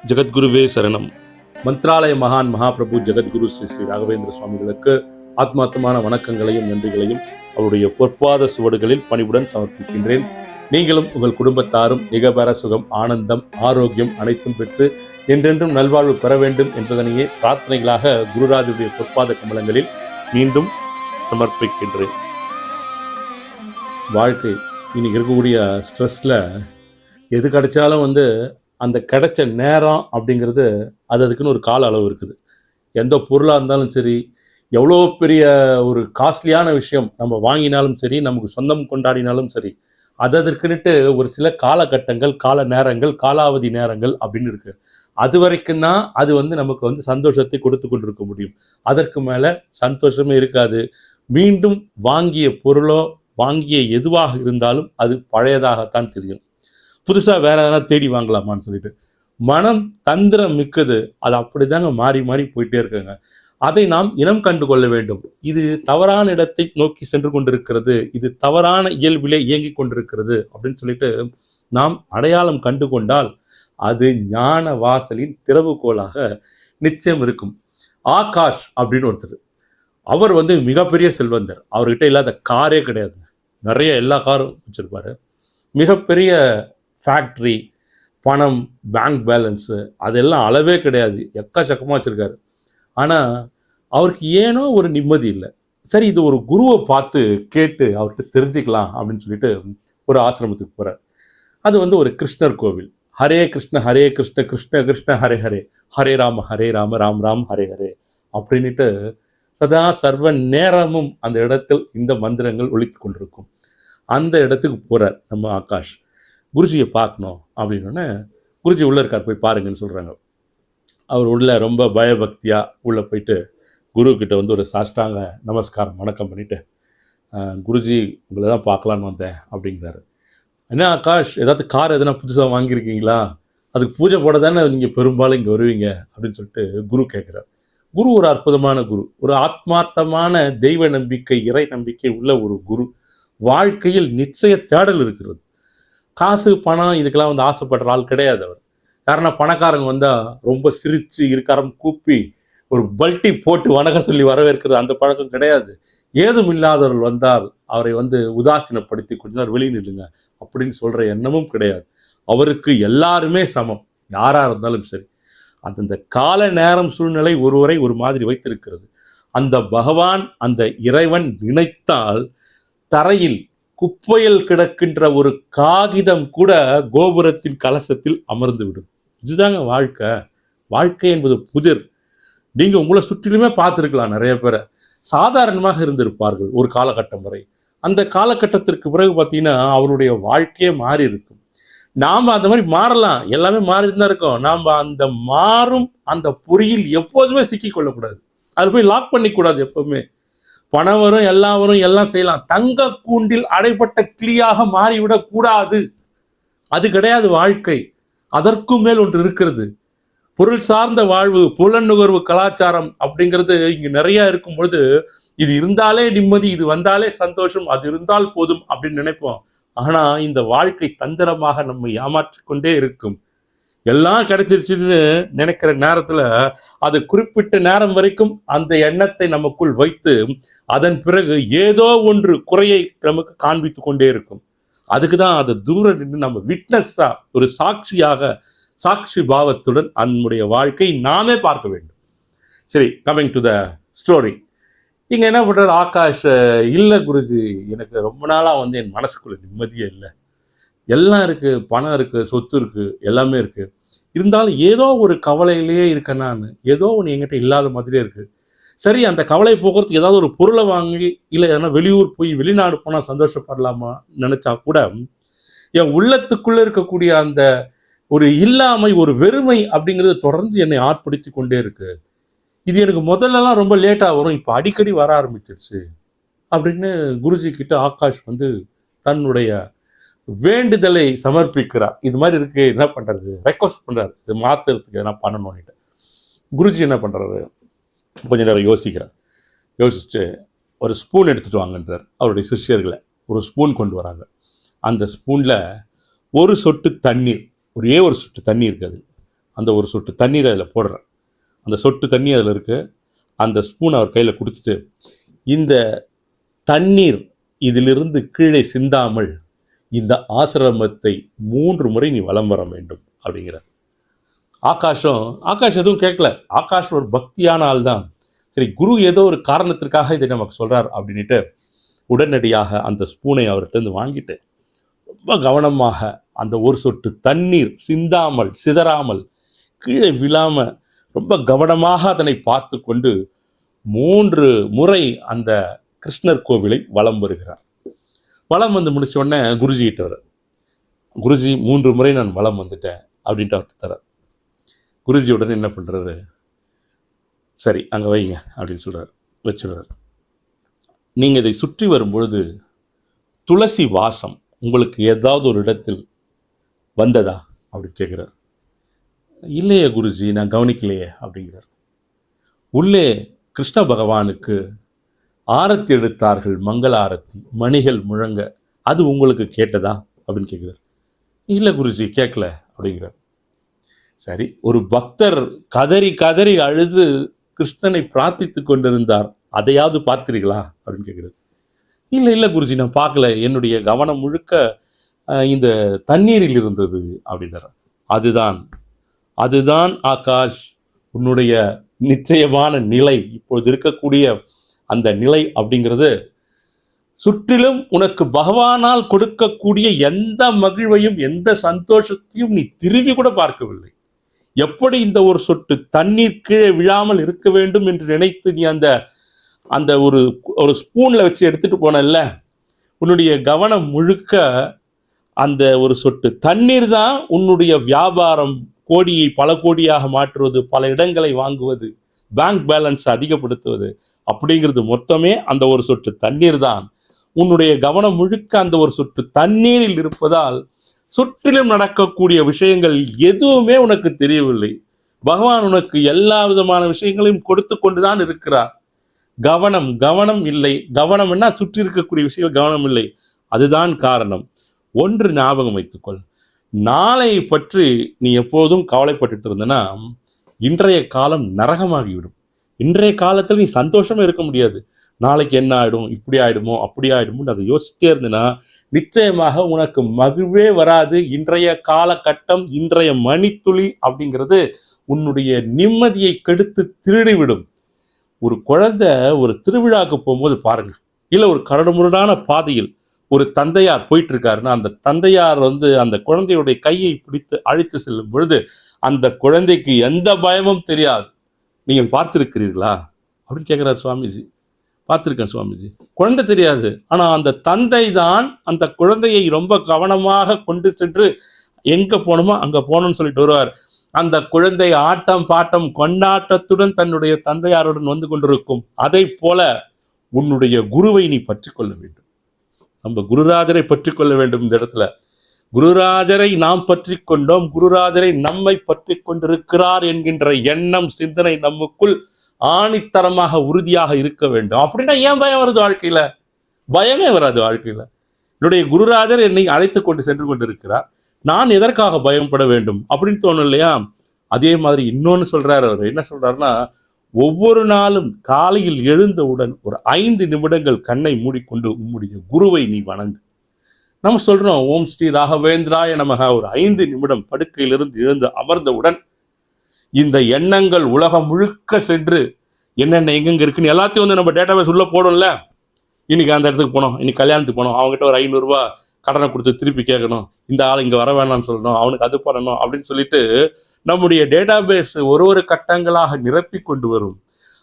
ஜெகத்குருவே சரணம். மந்த்ராலய மகான் மகாபிரபு ஜெகத்குரு ஸ்ரீ ஸ்ரீ ராகவேந்திர சுவாமிகளுக்கு ஆத்மார்த்தமான வணக்கங்களையும் நன்றிகளையும் அவருடைய பொற்பாத சுவடுகளில் பணிவுடன் சமர்ப்பிக்கின்றேன். நீங்களும் உங்கள் குடும்பத்தாரும் நிகபர சுகம், ஆனந்தம், ஆரோக்கியம் அனைத்தும் பெற்று என்றென்றும் நல்வாழ்வு பெற வேண்டும் என்பதனையே பிரார்த்தனைகளாக குருராஜுடைய பொற்பாத கமலங்களில் மீண்டும் சமர்ப்பிக்கின்றேன். வாழ்க்கை இன்னைக்கு இருக்கக்கூடிய ஸ்ட்ரெஸ்ல எது கிடைச்சாலும் அந்த கிடைச்ச நேரம் அப்படிங்கிறது அதுக்குன்னு ஒரு கால அளவு இருக்குது. எந்த பொருளாக இருந்தாலும் சரி, எவ்வளோ பெரிய ஒரு காஸ்ட்லியான விஷயம் நம்ம வாங்கினாலும் சரி, நமக்கு சொந்தம் கொண்டாடினாலும் சரி, அதற்குன்னுட்டு ஒரு சில காலகட்டங்கள், கால நேரங்கள், காலாவதி நேரங்கள் அப்படின்னு இருக்குது. அது வரைக்கும் தான் அது நமக்கு சந்தோஷத்தை கொடுத்து கொண்டிருக்க முடியும். அதற்கு மேலே சந்தோஷமே இருக்காது. மீண்டும் வாங்கிய பொருளோ வாங்கிய எதுவாக இருந்தாலும் அது பழையதாகத்தான் தெரியும். புதுசாக வேற எதனா தேடி வாங்கலாமான்னு சொல்லிட்டு மனம் தந்திரம் மிக்கது. அது அப்படிதாங்க மாறி மாறி போயிட்டே இருக்குங்க. அதை நாம் இனம் கண்டு கொள்ள வேண்டும். இது தவறான இடத்தை நோக்கி சென்று கொண்டிருக்கிறது, இது தவறான இயல்பிலே இயங்கிக் கொண்டிருக்கிறது அப்படின்னு சொல்லிட்டு நாம் அடையாளம் கண்டு கொண்டால் அது ஞான வாசலின் திறவுகோலாக நிச்சயம் இருக்கும். ஆகாஷ் அப்படின்னு ஒருத்தர், அவர் மிகப்பெரிய செல்வந்தர். அவர்கிட்ட இல்லாத காரே கிடையாது. நிறைய எல்லா காரும் வச்சிருப்பாரு. மிகப்பெரிய ஃபேக்ட்ரி, பணம், பேங்க் பேலன்ஸு அதெல்லாம் அளவே கிடையாது. எக்கச்சக்கமாக வச்சுருக்காரு. ஆனால் அவருக்கு ஏனோ ஒரு நிம்மதி இல்லை. சரி, இது ஒரு குருவை பார்த்து கேட்டு அவர்கிட்ட தெரிஞ்சுக்கலாம் அப்படின்னு சொல்லிட்டு ஒரு ஆசிரமத்துக்கு போகிறார். அது ஒரு கிருஷ்ணர் கோவில். ஹரே கிருஷ்ண ஹரே கிருஷ்ண கிருஷ்ண கிருஷ்ண ஹரே ஹரே, ஹரே ராம ராம் ராம் ஹரே ஹரே அப்படின்ட்டு சதா சர்வ நேரமும் அந்த இடத்தில் இந்த மந்திரங்கள் ஒலித்து கொண்டிருக்கும். அந்த இடத்துக்கு போகிறார் நம்ம ஆகாஷ். குருஜியை பார்க்கணும் அப்படின்னோடனே, குருஜி உள்ளே இருக்கார், போய் பாருங்கன்னு சொல்கிறாங்க. அவர் உள்ள ரொம்ப பயபக்தியாக உள்ளே போயிட்டு குருக்கிட்ட ஒரு சாஷ்டாங்க நமஸ்காரம் வணக்கம் பண்ணிவிட்டு, குருஜி உங்களை தான் பார்க்கலான்னு வந்தேன் அப்படிங்கிறாரு. என்ன ஆகாஷ், ஏதாவது கார் எதனா புதுசாக வாங்கியிருக்கீங்களா? அதுக்கு பூஜை போட தானே நீங்கள் பெரும்பாலும் இங்கே வருவீங்க அப்படின்னு சொல்லிட்டு குரு கேட்குறார். குரு ஒரு அற்புதமான குரு, ஒரு ஆத்மார்த்தமான தெய்வ நம்பிக்கை, இறை நம்பிக்கை உள்ள ஒரு குரு. வாழ்க்கையில் நிச்சய தேடல் இருக்கிறது. காசு பணம் இதுக்கெல்லாம் ஆசைப்படுற ஆள் கிடையாது அவர். காரணம், பணக்காரங்க வந்தால் ரொம்ப சிரித்து இருக்காரம் கூப்பி ஒரு பல்ட்டி போட்டு வணக்கம் சொல்லி வரவேற்கிறது அந்த பழக்கம் கிடையாது. ஏதும் இல்லாதவர்கள் வந்தால் அவரை உதாசீனப்படுத்தி கொஞ்ச நேரம் வெளியே நில்லுங்க அப்படின்னு சொல்கிற எண்ணமும் கிடையாது. அவருக்கு எல்லாருமே சமம், யாராக இருந்தாலும் சரி. அந்த கால நேரம் சூழ்நிலை ஒருவரை ஒரு மாதிரி வைத்திருக்கிறது. அந்த பகவான், அந்த இறைவன் நினைத்தால் தரையில் குப்பையில் கிடக்கின்ற ஒரு காகிதம் கூட கோபுரத்தின் கலசத்தில் அமர்ந்து விடும். இதுதாங்க வாழ்க்கை. வாழ்க்கை என்பது புதிர். நீங்கள் உங்களை சுற்றிலுமே பார்த்துருக்கலாம். நிறைய பேரை சாதாரணமாக இருந்திருப்பார்கள் ஒரு காலகட்டம் வரை. அந்த காலகட்டத்திற்கு பிறகு பார்த்தீங்கன்னா அவருடைய வாழ்க்கையே மாறி இருக்கும். நாம் அந்த மாதிரி மாறலாம், எல்லாமே மாறி தான் இருக்கோம். நாம் அந்த மாறும் அந்த பொறியில் எப்போதுமே சிக்கிக்கொள்ளக்கூடாது. அதில் போய் லாக் பண்ணிக்கூடாது. எப்போவுமே பணம் வரும், எல்லாம் வரும், எல்லாம் செய்யலாம். தங்க கூண்டில் அடைப்பட்ட கிளியாக மாறிவிடக்கூடாது. அது கிடையாது வாழ்க்கை. அதற்கும் மேல் ஒன்று இருக்கிறது. பொருள் சார்ந்த வாழ்வு, புலநுகர்வு கலாச்சாரம் அப்படிங்கிறது இங்கே நிறைய இருக்கும் பொழுது, இது இருந்தாலே நிம்மதி, இது வந்தாலே சந்தோஷம், அது இருந்தால் போதும் அப்படின்னு நினைப்போம். ஆனால் இந்த வாழ்க்கை தந்திரமாக நம்மை ஏமாற்றிக்கொண்டே இருக்கும். எல்லாம் கிடைச்சிருச்சுன்னு நினைக்கிற நேரத்தில் அது குறிப்பிட்ட நேரம் வரைக்கும் அந்த எண்ணத்தை நமக்குள் வைத்து அதன் பிறகு ஏதோ ஒன்று குறையை நமக்கு காண்பித்து கொண்டே இருக்கும். அதுக்கு தான் அதை தூரம் நின்று நம்ம விட்னஸாக, ஒரு சாட்சியாக, சாட்சி பாவத்துடன் நம்முடைய வாழ்க்கை நாமே பார்க்க வேண்டும். சரி, கமிங் டு த ஸ்டோரி. இங்கே என்ன பண்ணுறாரு ஆகாஷ், இல்லை குருஜி, எனக்கு ரொம்ப நாளாக என் மனசுக்குள்ள நிம்மதியே இல்லை. எல்லாம் இருக்குது, பணம் இருக்குது, சொத்து இருக்குது, எல்லாமே இருக்குது. இருந்தாலும் ஏதோ ஒரு கவலையிலேயே இருக்கேன் நான். ஏதோ ஒன்று என்கிட்ட இல்லாத மாதிரியே இருக்குது. சரி, அந்த கவலை போக்குறதுக்கு ஏதாவது ஒரு பொருளை வாங்கி, இல்லை எதனா வெளியூர் போய் வெளிநாடு போனால் சந்தோஷப்படலாமா நினச்சா கூட என் உள்ளத்துக்குள்ளே இருக்கக்கூடிய அந்த ஒரு இல்லாமை, ஒரு வெறுமை அப்படிங்கிறது தொடர்ந்து என்னை ஆட்படுத்தி கொண்டே இருக்கு. இது எனக்கு முதல்லலாம் ரொம்ப லேட்டாக வரும், இப்போ அடிக்கடி வர ஆரம்பிச்சிருச்சு அப்படின்னு குருஜி கிட்ட ஆகாஷ் தன்னுடைய வேண்டுதலை சமர்ப்பிக்கிறார். இது மாதிரி இருக்கு, என்ன பண்ணுறது, ரெக்வஸ்ட் பண்ணுறாரு, இது மாற்றுறதுக்கு எதனா பண்ணணும்னுட்டு. குருஜி என்ன பண்ணுறாரு, கொஞ்ச நேரம் யோசிக்கிறார். யோசிச்சுட்டு ஒரு ஸ்பூன் எடுத்துகிட்டு வாங்கன்றார். அவருடைய சிஷ்யர்களை ஒரு ஸ்பூன் கொண்டு வராங்க. அந்த ஸ்பூனில் ஒரு சொட்டு தண்ணீர், ஒரே ஒரு சொட்டு தண்ணி இருக்காது. அந்த ஒரு சொட்டு தண்ணீரை அதில் போடுறேன். அந்த சொட்டு தண்ணி அதில் இருக்குது. அந்த ஸ்பூன் அவர் கையில் கொடுத்துட்டு, இந்த தண்ணீர் இதிலிருந்து கீழே சிந்தாமல் இந்த ஆசிரமத்தை 3 முறை நீ வலம் வர வேண்டும் அப்படிங்கிறார். ஆகாஷ் எதுவும் கேட்கல. ஆகாஷ் ஒரு பக்தியான ஆள் தான். சரி, குரு ஏதோ ஒரு காரணத்திற்காக இதை நமக்கு சொல்கிறார் அப்படின்ட்டு உடனடியாக அந்த ஸ்பூனை அவர்கிட்ட வாங்கிட்டு ரொம்ப கவனமாக அந்த ஒரு சொட்டு தண்ணீர் சிந்தாமல் சிதறாமல் கீழே விழாமல் ரொம்ப கவனமாக அதனை பார்த்து கொண்டு 3 முறை அந்த கிருஷ்ணர் கோவிலை வலம் வருகிறார். வலம் வந்து முடிச்ச உடனே குருஜி கிட்ட வர, குருஜி 3 முறை நான் வலம் வந்துட்டேன் அப்படின்ட்டு அவர்கிட்ட தர. குருஜி உடனே என்ன பண்ணுறாரு, சரி அங்கே வைங்க அப்படின்னு சொல்கிறார். வச்சுடுறார். நீங்கள் இதை சுற்றி வரும்பொழுது துளசி வாசம் உங்களுக்கு ஏதாவது ஒரு இடத்தில் வந்ததா அப்படின்னு கேட்குறார். இல்லையே குருஜி, நான் கவனிக்கலையே அப்படிங்கிறார். உள்ளே கிருஷ்ண பகவானுக்கு ஆரத்தி எடுத்தார்கள், மங்கள ஆரத்தி, மணிகள் முழங்க, அது உங்களுக்கு கேட்டதா அப்படின்னு கேட்குறார். இல்லை குருஜி, கேட்கல அப்படிங்கிறார். சரி, ஒரு பக்தர் கதறி கதறி அழுது கிருஷ்ணனை பிரார்த்தித்து கொண்டிருந்தார், அதையாவது பார்த்தீர்களா அப்படின்னு கேட்குறாரு. இல்லை குருஜி, நான் பார்க்கல, என்னுடைய கவனம் முழுக்க இந்த தண்ணீரில் இருந்தது அப்படின்றார். அதுதான் ஆகாஷ் உன்னுடைய நிச்சயமான நிலை, இப்பொழுது இருக்கக்கூடிய அந்த நிலை அப்படிங்கிறது சுற்றிலும் உனக்கு பகவானால் கொடுக்கக்கூடிய எந்த மகிழ்வையும் எந்த சந்தோஷத்தையும் நீ திரும்பி கூட பார்க்கவில்லை. எப்படி இந்த ஒரு சொட்டு தண்ணீர் கீழே விழாமல் இருக்க வேண்டும் என்று நினைத்து நீ அந்த ஒரு ஸ்பூன்ல வச்சு எடுத்துட்டு போனல்ல, உன்னுடைய கவனம் முழுக்க அந்த ஒரு சொட்டு தண்ணீர் தான் உன்னுடைய வியாபாரம், கோடியை பல கோடியாக மாற்றுவது, பல இடங்களை வாங்குவது, பேங்க் பேலன்ஸ் அதிகப்படுத்துவது அப்படிங்கிறது மொத்தமே அந்த ஒரு சொட்டு தண்ணீர் தான். உன்னுடைய கவனம் முழுக்க அந்த ஒரு சொட்டு தண்ணீரில் இருப்பதால் சுற்றிலும் நடக்கக்கூடிய விஷயங்கள் எதுவுமே உனக்கு தெரியவில்லை. பகவான் உனக்கு எல்லா விதமான விஷயங்களையும் கொடுத்து கொண்டுதான் இருக்கிறார். கவனம் இல்லை. கவனம் என்ன, சுற்றி இருக்கக்கூடிய விஷயங்கள் கவனம் இல்லை. அதுதான் காரணம். ஒன்று ஞாபகம் வைத்துக்கொள், நாளை பற்றி நீ எப்போதும் கவலைப்பட்டு இருந்தனா இன்றைய காலம் நரகமாகிவிடும். இன்றைய காலத்தில் நீ சந்தோஷமா இருக்க முடியாது. நாளைக்கு என்ன ஆயிடும், இப்படி ஆயிடுமோ அப்படி ஆயிடுமோ அதை யோசிச்சிட்டே இருந்தனா நிச்சயமாக உனக்கு மகிழ்வே வராது. இன்றைய காலகட்டம், இன்றைய மணித்துளி அப்படிங்கிறது உன்னுடைய நிம்மதியை கெடுத்து திருடிவிடும். ஒரு குழந்தை ஒரு திருவிழாவுக்கு போகும்போது பாருங்க, இல்லை ஒரு கரடுமுரடான பாதையில் ஒரு தந்தையார் போயிட்டு இருக்காருன்னா அந்த தந்தையார் அந்த குழந்தையுடைய கையை பிடித்து அழைத்து செல்லும் பொழுது அந்த குழந்தைக்கு எந்த பயமும் தெரியாது. நீங்கள் பார்த்திருக்கிறீர்களா அப்படின்னு கேட்குறாரு சுவாமிஜி. பார்த்துருக்கேன் சுவாமிஜி. குழந்தை தெரியாது, ஆனால் அந்த தந்தை தான் அந்த குழந்தையை ரொம்ப கவனமாக கொண்டு சென்று எங்கே போகணுமோ அங்கே போகணும்னு சொல்லிட்டு வருவார். அந்த குழந்தை ஆட்டம் பாட்டம் கொண்டாட்டத்துடன் தன்னுடைய தந்தையாருடன் வந்து கொண்டிருக்கும். அதை போல உன்னுடைய குருவை நீ பற்றி கொள்ள வேண்டும். நம்ம குருராஜரை பற்றி கொள்ள வேண்டும். இந்த இடத்துல குருராஜரை நாம் பற்றி கொண்டோம், குருராஜரை நம்மை பற்றி கொண்டிருக்கிறார் என்கின்ற எண்ணம், சிந்தனை நமக்குள் ஆணித்தரமாக உறுதியாக இருக்க வேண்டும். அப்படின்னா ஏன் பயம் வருது வாழ்க்கையில? பயமே வராது வாழ்க்கையில. என்னுடைய குருராஜர் என்னை அழைத்து கொண்டு சென்று கொண்டிருக்கிறார், நான் எதற்காக பயப்பட வேண்டும் அப்படின்னு தோணும் இல்லையா? அதே மாதிரி இன்னொன்னு சொல்றாரு. அவர் என்ன சொல்றாருன்னா, ஒவ்வொரு நாளும் காலையில் எழுந்தவுடன் ஒரு 5 நிமிடங்கள் கண்ணை மூடிக்கொண்டு உம்முடைய குருவை நீ வணங்கு. நம்ம சொல்றோம் ஓம் ஸ்ரீ ராகவேந்திராய நமக. ஒரு 5 நிமிடம் படுக்கையிலிருந்து எழுந்து அமர்ந்தவுடன் இந்த எண்ணங்கள் உலகம் முழுக்க சென்று என்னென்ன எங்கெங்க இருக்குன்னு எல்லாத்தையும் நம்ம டேட்டாபேஸ் உள்ள போடும்ல. இன்னைக்கு அந்த இடத்துக்கு போனோம், இன்னைக்கு கல்யாணத்துக்கு போனோம், அவங்ககிட்ட ஒரு 500 ரூபாய் கடனை கொடுத்து திருப்பி கேட்கணும், இந்த ஆள் இங்கே வர வேணாம்னு சொல்லணும், அவனுக்கு அது பண்ணணும் அப்படின்னு சொல்லிட்டு நம்முடைய டேட்டாபேஸ் ஒரு கட்டங்களாக நிரப்பி கொண்டு வரும்.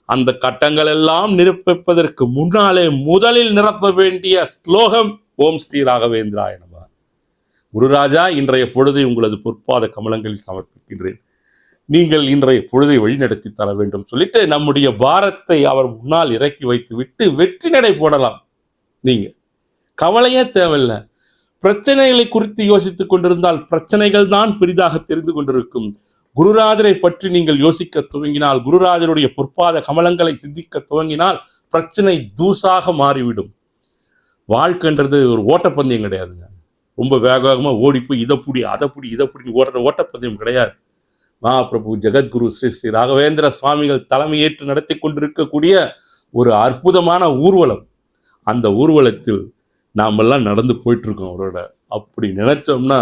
அந்த கட்டங்கள் எல்லாம் நிரப்பிப்பதற்கு முன்னாலே முதலில் நிரப்ப வேண்டிய ஸ்லோகம் ஓம் ஸ்ரீ ராகவேந்திராய நமஹ. குருராஜா, இன்றைய பொழுதை உங்களது பொற்பாத கமலங்களில் சமர்ப்பிக்கின்றேன். நீங்கள் இன்றைய பொழுதை வழிநடத்தி தர வேண்டும் சொல்லிட்டு நம்முடைய பாரத்தை அவர் முன்னால் இறக்கி வைத்து விட்டு வெற்றி நடை போடலாம். நீங்க கவலையே தேவையில்லை. பிரச்சனைகளை குறித்து யோசித்துக் கொண்டிருந்தால் பிரச்சனைகள் தான் பெரிதாக தெரிந்து கொண்டிருக்கும். குருராஜரை பற்றி நீங்கள் யோசிக்க துவங்கினால், குருராஜருடைய பொற்பாத கமலங்களை சிந்திக்க துவங்கினால் பிரச்சனை தூசாக மாறிவிடும். வாழ்க்கைன்றது ஒரு ஓட்டப்பந்தயம் கிடையாதுங்க. ரொம்ப வேகமாக ஓடி போய் இதை புடி அதை புடி இதை புடி ஓடுற ஓட்டப்பந்தயம் கிடையாது. மகாபிரபு ஜெகத்குரு ஸ்ரீ ஸ்ரீ ராகவேந்திர சுவாமிகள் தலைமையேற்று நடத்தி கொண்டிருக்கக்கூடிய ஒரு அற்புதமான ஊர்வலம். அந்த ஊர்வலத்தில் நாமெல்லாம் நடந்து போயிட்டுருக்கோம் அவரோட. அப்படி நினைச்சோம்னா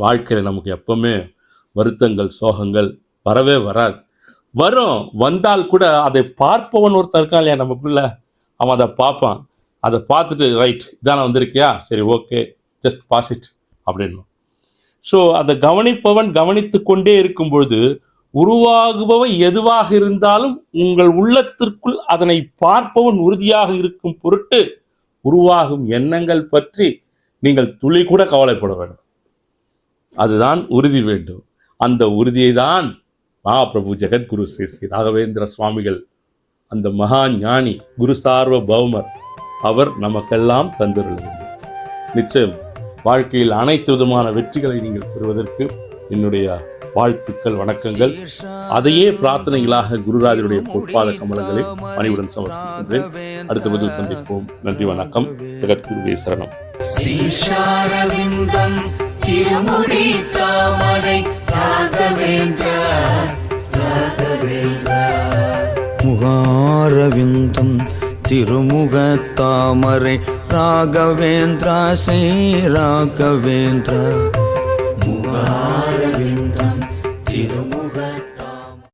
வாழ்க்கையில் நமக்கு எப்பவுமே வருத்தங்கள் சோகங்கள் வரவே வராது. வரும், வந்தால் கூட அதை பார்ப்பவன் ஒருத்தர் இருக்கான் இல்லையா நமக்குள்ள, அவன் அதை பார்ப்பான். அதை பார்த்துட்டு ரைட் இதான வந்திருக்கியா, சரி ஓகே ஜஸ்ட் பாஸ் இட் அப்படின்னு. ஸோ அந்த கவனிப்பவன் கவனித்து கொண்டே இருக்கும் பொழுது உருவாகுபவை எதுவாக இருந்தாலும் உங்கள் உள்ளத்திற்குள் அதனை பார்ப்பவன் உறுதியாக இருக்கும் பொருட்டு உருவாகும் எண்ணங்கள் பற்றி நீங்கள் துளி கூட கவலைப்பட வேண்டும். அதுதான் உறுதி வேண்டும். அந்த உறுதியை தான் மகாபிரபு ஜெகத்குரு ஸ்ரீ ஸ்ரீ ராகவேந்திர சுவாமிகள், அந்த மகா ஞானி குரு சார்வ பௌமர், அவர் நமக்கெல்லாம் தந்திருந்தது. நிச்சயம் வாழ்க்கையில் அனைத்து விதமான வெற்றிகளை நீங்கள் பெறுவதற்கு என்னுடைய வாழ்த்துக்கள், வணக்கங்கள். அதையே பிரார்த்தனைகளாக குருராஜருடைய பொற்பாத கமலங்களை பணிவுடன் சமர்ப்பிக்கின்றேன். அடுத்த பதில் சந்திப்போம். நன்றி, வணக்கம். ஜெகத்குருவே சரணம். திருமுடி தாமரை முகாரவிந்தம் திருமுக தாமரை ராகவேந்திரா ஸ்ரீ ராகவேந்திரா முகார